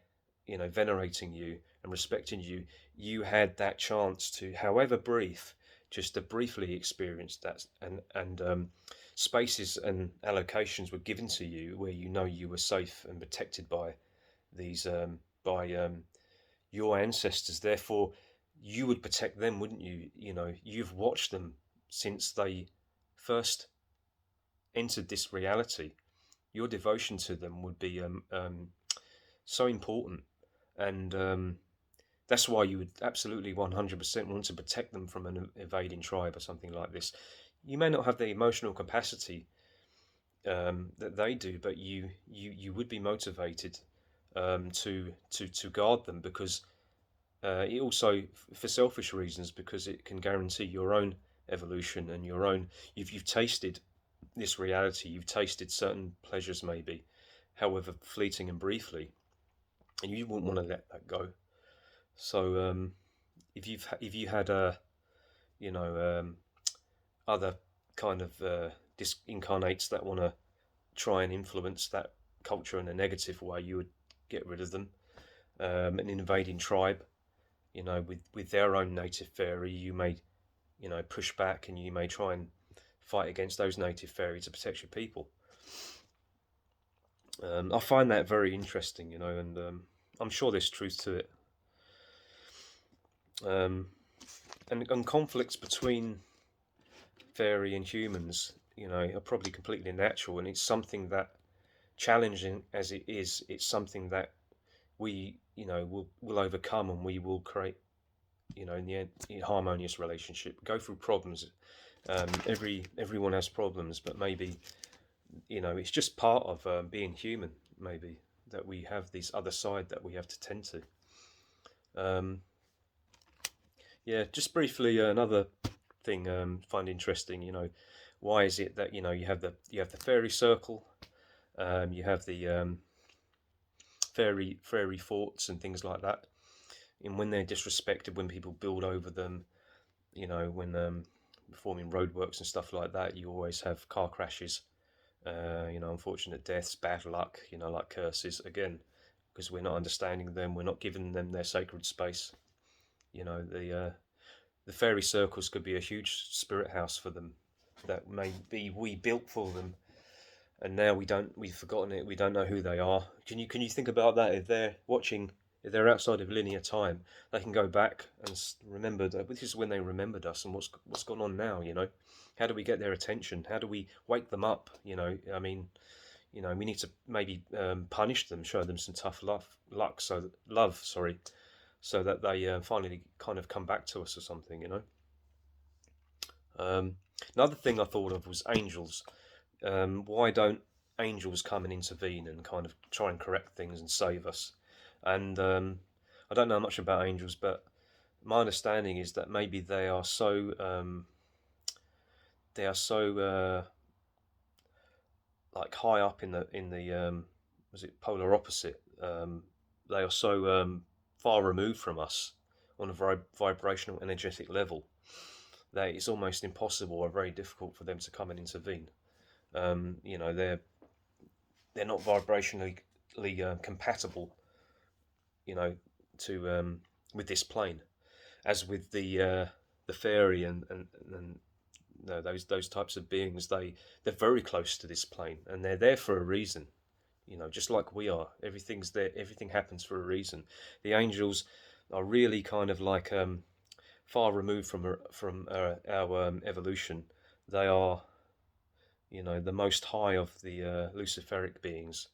venerating you and respecting you. You had that chance to, however brief, just to briefly experience that, and spaces and allocations were given to you where you were safe and protected by these by your ancestors. Therefore, you would protect them, wouldn't you? You've watched them since they first entered this reality. Your devotion to them would be so important, and that's why you would absolutely 100% want to protect them from an invading tribe or something like this. You may not have the emotional capacity that they do, but you would be motivated to guard them, because it also, for selfish reasons, because it can guarantee your own evolution and your own. You've tasted this reality. You've tasted certain pleasures, maybe, however fleeting and briefly, and you wouldn't want to let that go. So if you had you know um, other kind of disincarnates that want to try and influence that culture in a negative way, you would get rid of them. An invading tribe, with their own native fairy, you may push back, and you may try and fight against those native fairy to protect your people. I find that very interesting, and I'm sure there's truth to it. Um, and conflicts between fairy and humans, are probably completely natural, and it's something that, challenging as it is, it's something that we, will overcome, and we will create, in the end, a harmonious relationship. Go through problems. Everyone has problems, but maybe, it's just part of being human. Maybe that we have this other side that we have to tend to. Um, yeah, just briefly, another thing find interesting. Why is it that you have the fairy circle, you have the fairy forts and things like that, and when they're disrespected, when people build over them, when performing roadworks and stuff like that, you always have car crashes, unfortunate deaths, bad luck, like curses again, because we're not understanding them, we're not giving them their sacred space. The fairy circles could be a huge spirit house for them that maybe we built for them, and now we've forgotten it. We don't know who they are. Can you think about that? If they're watching, if they're outside of linear time, they can go back and remember that this is when they remembered us, and what's gone on now. How do we get their attention? How do we wake them up? I mean, we need to maybe punish them, show them some tough love, sorry, so that they finally kind of come back to us or something. Another thing I thought of was angels. Why don't angels come and intervene and kind of try and correct things and save us? And I don't know much about angels, but my understanding is that maybe they are so like high up in the was it polar opposite? They are so far removed from us on a vibrational energetic level that it's almost impossible or very difficult for them to come and intervene. They're not vibrationally compatible, you know, to with this plane, as with the fairy and no, those types of beings. They're very close to this plane, and they're there for a reason. Just like we are. Everything's there. Everything happens for a reason. The angels are really kind of like far removed from our evolution. They are, the most high of the Luciferic beings,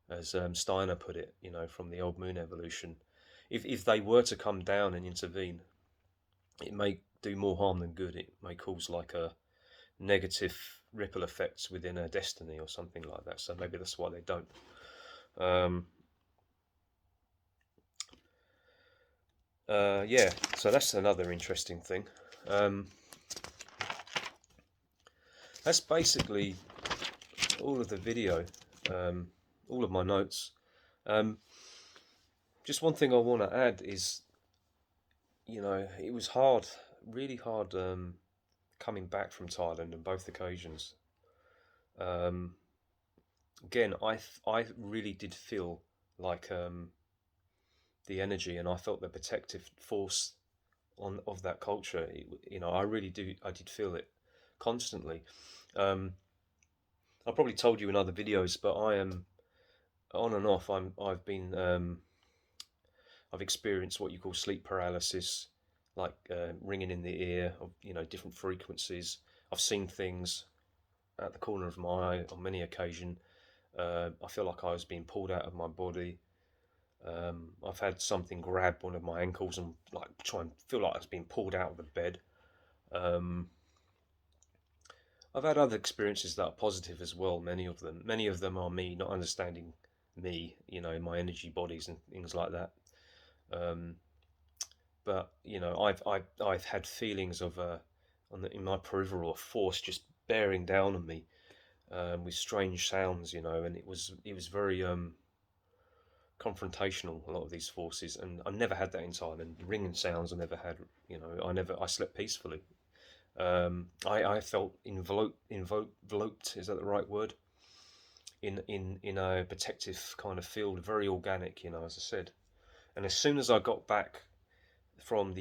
as Steiner put it, from the old moon evolution. If they were to come down and intervene, it may do more harm than good. It may cause like a negative ripple effects within a destiny or something like that. So maybe that's why they don't. Yeah, so that's another interesting thing. That's basically all of the video, all of my notes. Just one thing I want to add is, it was hard, really hard, coming back from Thailand on both occasions. Um, Again, I really did feel like the energy, and I felt the protective force of that culture. I did feel it constantly. Um, I probably told you in other videos, but I am on and off. I've experienced what you call sleep paralysis, like ringing in the ear of different frequencies. I've seen things at the corner of my eye on many occasions. I feel like I was being pulled out of my body. I've had something grab one of my ankles and like try and feel like I was being pulled out of the bed. Um, I've had other experiences that are positive as well. Many of them are me not understanding me, my energy bodies and things like that. Um, but I've had feelings of in my peripheral, a force just bearing down on me, with strange sounds, and it was very confrontational. A lot of these forces, and I never had that in Thailand. Ringing sounds I never had. I slept peacefully. I felt enveloped. Is that the right word? In a protective kind of field, very organic. As I said. And as soon as I got back from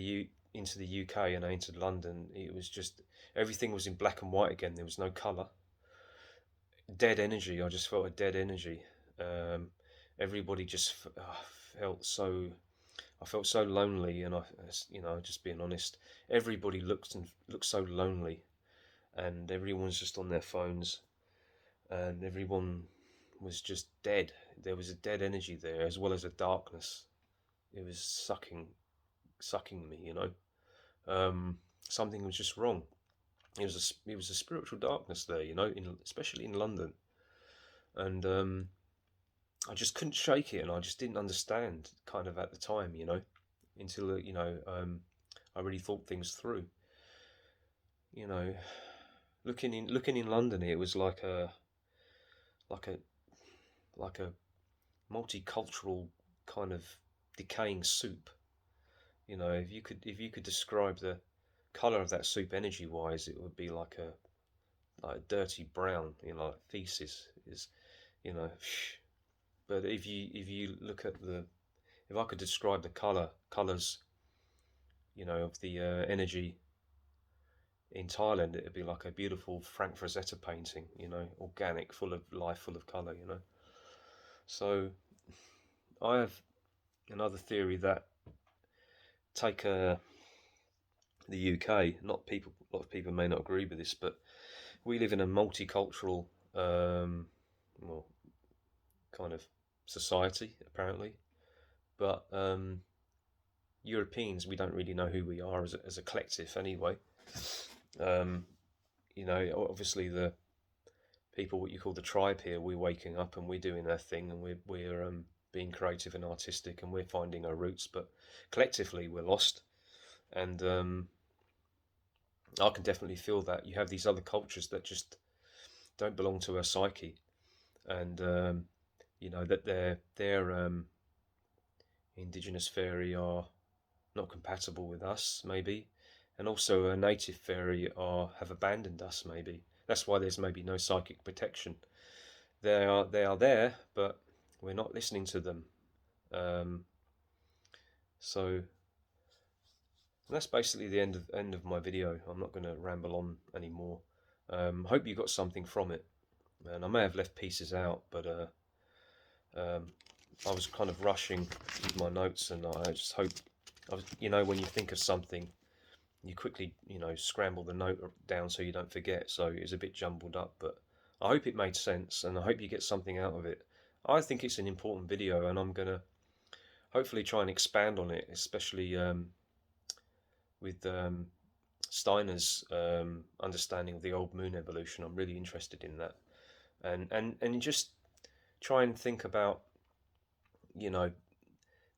into the UK and I entered London, it was just everything was in black and white again. There was no colour, dead energy. I just felt a dead energy. Um, everybody just felt so. I felt so lonely, and just being honest, everybody looked so lonely, and everyone's just on their phones, and everyone was just dead. There was a dead energy there, as well as a darkness. It was sucking me, Something was just wrong. It was a spiritual darkness there, especially in London, and I just couldn't shake it, and I just didn't understand, kind of at the time, until I really thought things through. You know, looking in London, it was like a like a multicultural kind of decaying soup. If you could describe the color of that soup energy wise, it would be like a dirty brown, like feces is, you know. But if you look at if I could describe the colors, of the energy in Thailand, it'd be like a beautiful Frank Frazetta painting, organic, full of life, full of color. So I have another theory that take the UK. Not people. A lot of people may not agree with this, but we live in a multicultural, well, kind of society apparently. But Europeans, we don't really know who we are as a collective anyway. Um, Obviously the people, what you call the tribe here, we're waking up and we're doing our thing, and we're being creative and artistic, and we're finding our roots. But collectively, we're lost, and I can definitely feel that you have these other cultures that just don't belong to our psyche, and that their indigenous fairy are not compatible with us, maybe, and also a native fairy have abandoned us, maybe. That's why there's maybe no psychic protection. They are there, but we're not listening to them. Um, so that's basically the end of my video. I'm not going to ramble on anymore. Hope you got something from it, and I may have left pieces out, but I was kind of rushing with my notes, and I just hope when you think of something, you quickly scramble the note down so you don't forget. So it's a bit jumbled up, but I hope it made sense, and I hope you get something out of it. I think it's an important video, and I'm gonna hopefully try and expand on it, especially with Steiner's understanding of the old moon evolution. I'm really interested in that, and just try and think about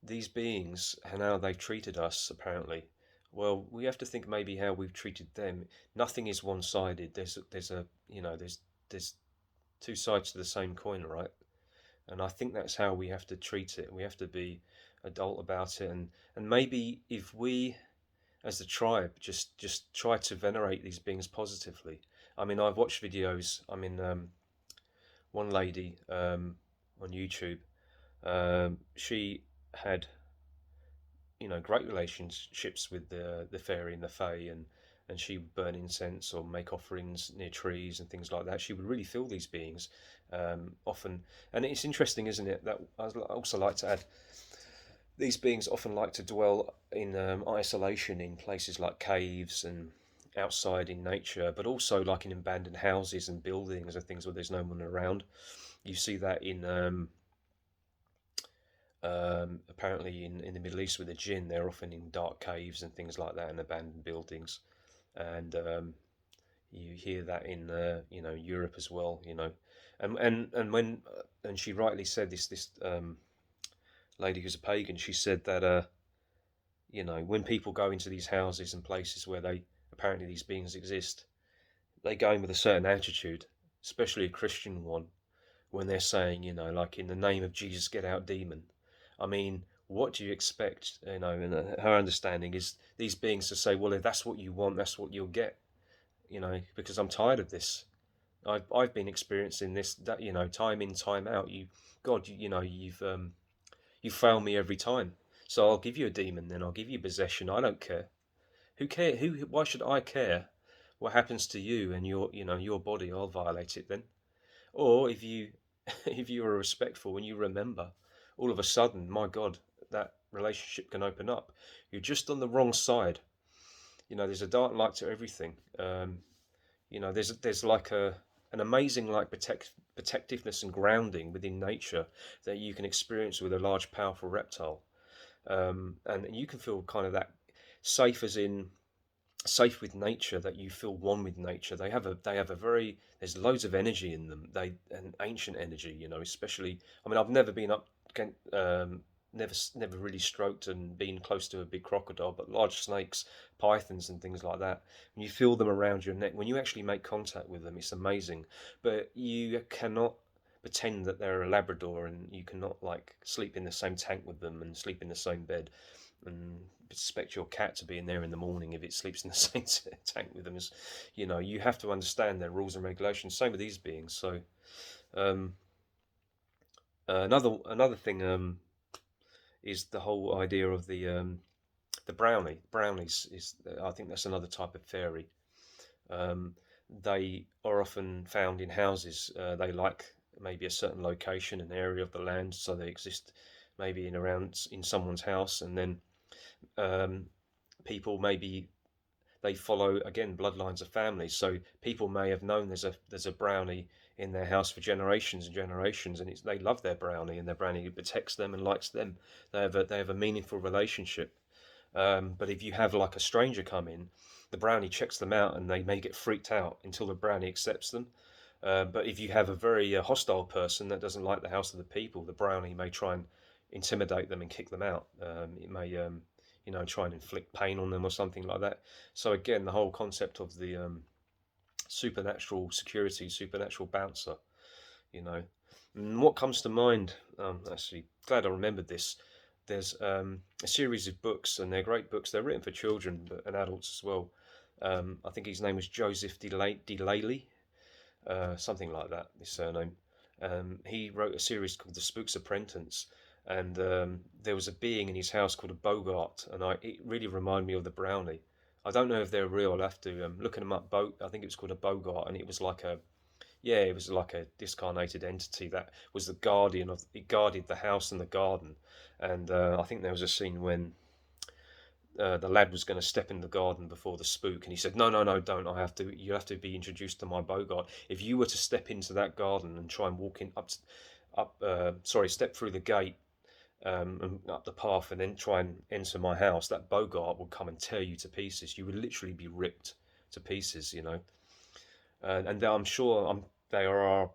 these beings and how they've treated us. Apparently, well, we have to think maybe how we've treated them. Nothing is one-sided. There's two sides to the same coin, right? And I think that's how we have to treat it. We have to be adult about it, and maybe if we as the tribe just try to venerate these beings positively. I mean, I've watched videos. I mean, one lady on YouTube, she had great relationships with the fairy and the fae, and she would burn incense or make offerings near trees and things like that. She would really feel these beings often, and it's interesting, isn't it, that I also like to add, these beings often like to dwell in isolation in places like caves and outside in nature, but also like in abandoned houses and buildings and things where there's no one around. You see that in apparently in the Middle East with the jinn, they're often in dark caves and things like that, and abandoned buildings, and you hear that in Europe as well, and when and she rightly said this lady who's a pagan, she said that when people go into these houses and places where they apparently these beings exist, they go in with a certain attitude, especially a Christian one, when they're saying, like, in the name of Jesus, get out, demon. I mean, what do you expect? And her understanding is these beings to say, well, if that's what you want, that's what you'll get. Because I'm tired of this. I've been experiencing this, that time in, time out. God, you fail me every time. So I'll give you a demon, then I'll give you possession. I don't care. Who care? Who? Why should I care what happens to you and your body? I'll violate it then. Or if you if you are respectful and you remember, all of a sudden, my God, that relationship can open up. You're just on the wrong side. There's a dark light to everything. There's like an amazing like protectiveness and grounding within nature that you can experience with a large, powerful reptile, and you can feel kind of that safe, as in safe with nature, that you feel one with nature. They have a very, there's loads of energy in them. They an ancient energy, especially. I mean, I've never been up, never really stroked and been close to a big crocodile, but large snakes, pythons, and things like that. When you feel them around your neck, when you actually make contact with them, it's amazing. But you cannot pretend that they're a Labrador, and you cannot like sleep in the same tank with them and sleep in the same bed and expect your cat to be in there in the morning if it sleeps in the same tank with them. You have to understand their rules and regulations. Same with these beings. So um, another thing is the whole idea of the brownie. Brownies is, I think that's another type of fairy. Um, they are often found in houses. They like maybe a certain location, an area of the land, so they exist maybe in someone's house, and then um, people maybe they follow again bloodlines of families. So people may have known there's a brownie in their house for generations and generations, and they love their brownie, and their brownie protects them and likes them. They have a meaningful relationship. But if you have like a stranger come in, the brownie checks them out, and they may get freaked out until the brownie accepts them. But if you have a very hostile person that doesn't like the house of the people, the brownie may try and intimidate them and kick them out. It may, try and inflict pain on them or something like that. So again, the whole concept of the supernatural security, supernatural bouncer, you know. And what comes to mind? Actually, glad I remembered this. There's a series of books, and they're great books. They're written for children and adults as well. I think his name was Joseph Delay, something like that, his surname. He wrote a series called The Spook's Apprentice, and there was a being in his house called a Bogart, and it really reminded me of the brownie. I don't know if they're real. I'll have to look them up. I think it was called a Bogart, and it was like a discarnated entity that was the guardian of. It guarded the house and the garden, and I think there was a scene when the lad was going to step in the garden before the spook, and he said, "No, no, no, don't. You have to be introduced to my Bogart. If you were to step into that garden and try and walk in step through the gate and up the path, and then try and enter my house, that Bogart would come and tear you to pieces. You would literally be ripped to pieces, you know." And I'm sure there are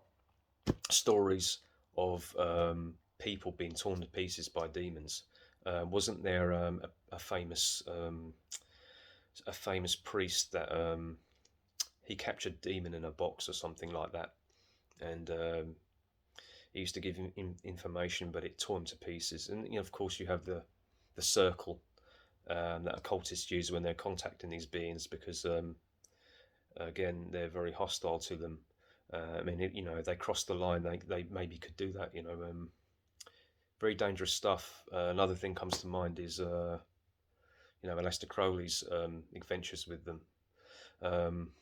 stories of people being torn to pieces by demons. Wasn't there a famous priest that he captured a demon in a box or something like that, and he used to give him information, but it tore him to pieces. And of course, you have the circle that occultists use when they're contacting these beings, because again, they're very hostile to them. I mean, if they cross the line, they maybe could do that. Very dangerous stuff. Another thing comes to mind is Aleister Crowley's adventures with them. Um,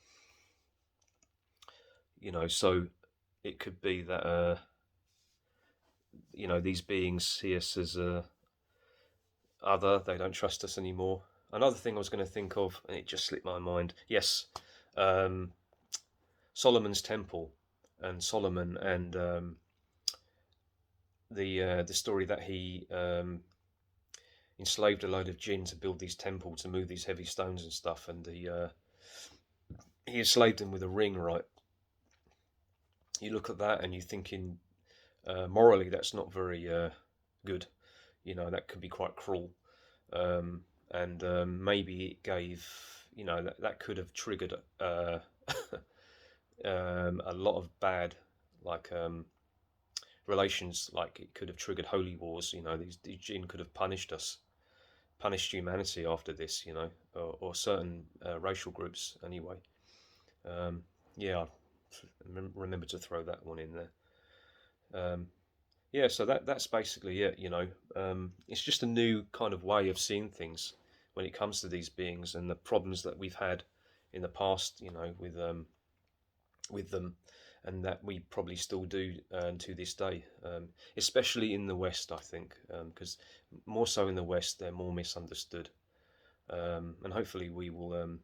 so it could be that these beings see us as other. They don't trust us anymore. Another thing I was going to think of, and it just slipped my mind. Yes, um, Solomon's Temple, and Solomon, and the story that he enslaved a load of jinn to build these temples, to move these heavy stones and stuff, and he enslaved them with a ring, right? You look at that and you're thinking, morally, that's not very good. That could be quite cruel, and maybe it gave, that could have triggered a lot of bad, like relations. Like it could have triggered holy wars. These jinn could have punished humanity after this. Or certain racial groups anyway. Yeah, I remember to throw that one in there. Yeah, so that's basically it. It's just a new kind of way of seeing things when it comes to these beings and the problems that we've had in the past. With them, and that we probably still do to this day, especially in the West, I think, because more so in the West, they're more misunderstood, and hopefully we will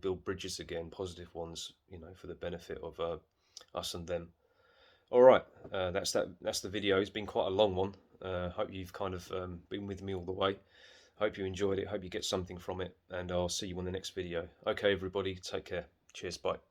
build bridges again, positive ones, for the benefit of us and them. All right, that's that. That's the video. It's been quite a long one. Hope you've kind of been with me all the way. Hope you enjoyed it. Hope you get something from it, and I'll see you on the next video. Okay, everybody, take care. Cheers. Bye.